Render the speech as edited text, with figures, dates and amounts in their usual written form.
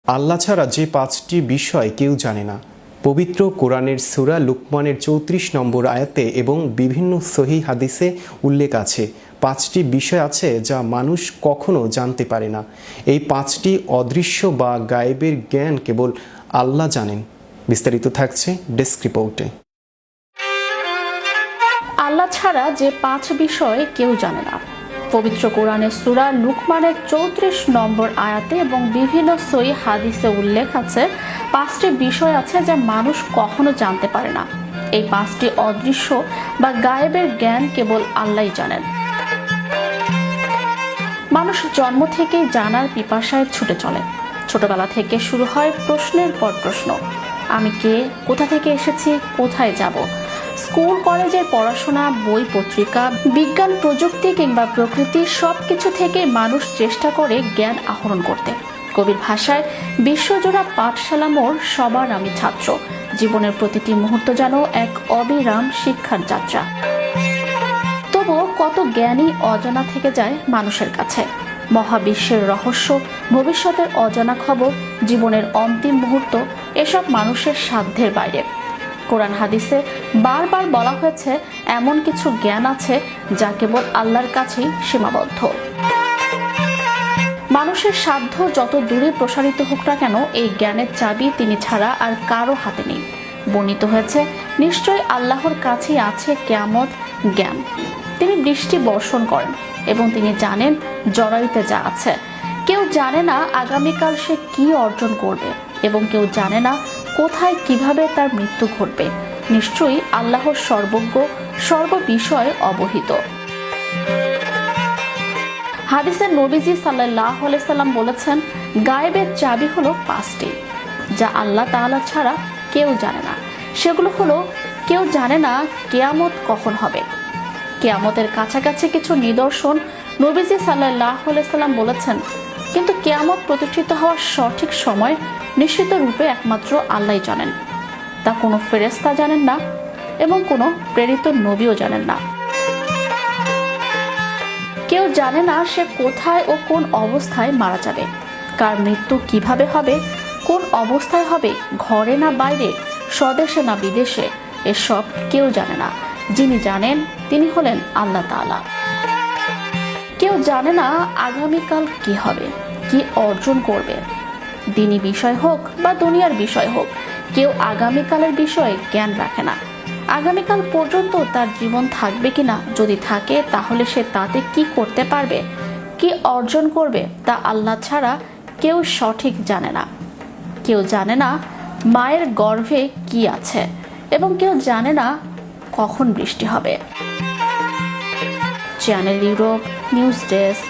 আল্লাহ ছাড়া যে 5টি বিষয় কেউ জানে না। পবিত্র কোরআনের সূরা লুকমানের 34 নম্বর আয়াতে এবং বিভিন্ন সহিহ হাদিসে উল্লেখ আছে 5টি বিষয় আছে যা মানুষ কখনো জানতে পারে না। এই 5টি অদৃশ্য বা গায়েবের জ্ঞান কেবল আল্লাহ জানেন। বিস্তারিত থাকছে ডেস্ক রিপোর্টে। আল্লাহ ছাড়া যে 5 বিষয় কেউ জানে না। পবিত্র কোরআনের সূরা লুকমানের 34 নম্বর আয়াতে এবং বিভিন্ন সহিহ হাদিসে উল্লেখ আছে 5টি বিষয় আছে যা মানুষ কখনো জানতে পারে না। এই 5টি অদৃশ্য বা গায়েবের জ্ঞান কেবল আল্লাহই জানেন। মানুষ জন্ম থেকেই জানার পিপাসায় ছুটে চলে। ছোটবেলা থেকে শুরু হয় প্রশ্নের পর প্রশ্ন। আমি কে, কোথা থেকে এসেছি, কোথায় যাব। স্কুল কলেজের পড়াশোনা, বই পত্রিকা, বিজ্ঞান, প্রযুক্তি কিংবা প্রকৃতি সবকিছু থেকে মানুষ চেষ্টা করে জ্ঞান আহরণ করতে। কবির ভাষায় বিশ্বজোড়া পাঠশালা মোর, সবার আমি ছাত্র। জীবনের প্রতিটি মুহূর্ত যেন এক অবিরাম শিক্ষার যাত্রা। তবুও কত জ্ঞানী অজানা থেকে যায় মানুষের কাছে। মহাবিশ্বের রহস্য, ভবিষ্যতের অজানা খবর, জীবনের অন্তিম মুহূর্ত, এসব মানুষের সাধ্যের বাইরে। কোরআন হাদিসে বারবার বলা হয়েছে এমন কিছু জ্ঞান আছে যা কেবল আল্লাহর কাছেই সীমাবদ্ধ। মানুষের সাধ্য যত দূরে প্রসারিত হোক না কেন, এই জ্ঞানের চাবি তিনি ছাড়া আর কারো হাতে নেই। বর্ণিত হয়েছে নিশ্চয়ই আল্লাহর কাছেই আছে কিয়ামত জ্ঞান। তিনি বৃষ্টি বর্ষণ করেন এবং তিনি জানেন জরায়ুতে যা আছে। কেউ জানে না আগামীকাল সে কি অর্জন করবে এবং কেউ জানে না কোথায় কিভাবে তার মৃত্যু ঘটবে। নিশ্চয়ই আল্লাহর সর্বজ্ঞ, সর্ববিষয়ে অবহিত। হাদিসে নবীজি সাল্লাল্লাহু আলাইহি সাল্লাম বলেছেন, গায়েবের চাবি হলো 5টি যা আল্লাহ তাআলা ছাড়া কেউ জানে না। সেগুলো হলো, কেউ জানে না কিয়ামত কখন হবে। কিয়ামতের কাছাকাছি কিছু নিদর্শন নবীজি সাল্লাল্লাহু আলাইহি সাল্লাম বলেছেন, কিন্তু কিয়ামত প্রতিষ্ঠিত হওয়ার সঠিক সময় নিশ্চিত রূপে একমাত্র আল্লাহই জানেন। তা কোনো ফেরেশতা জানেন না এবং কোনো প্রেরিত নবীও জানেন না। কেউ জানে না সে কোথায় ও কোন অবস্থায় মারা যাবে, কার মৃত্যু কিভাবে হবে, কোন অবস্থায় হবে, ঘরে না বাইরে, স্বদেশে না বিদেশে, এসব কেউ জানে না। যিনি জানেন তিনি হলেন আল্লাহ তাআলা। কেউ জানে না আগামীকাল কি হবে, কি অর্জন করবে। দিনী বিষয় হোক বা দুনিয়ার বিষয় হোক, কেউ আগামীকালের বিষয়ে জ্ঞান রাখে না। আগামীকাল পর্যন্ত তার জীবন থাকবে কিনা, যদি থাকে তাহলে সে তাতে কি করতে পারবে, কি অর্জন করবে, তা আল্লাহ ছাড়া কেউ সঠিক জানে না। কেউ জানে না মায়ের গর্ভে কি আছে এবং কেউ জানে না কখন বৃষ্টি হবে। Channel Europe news desk.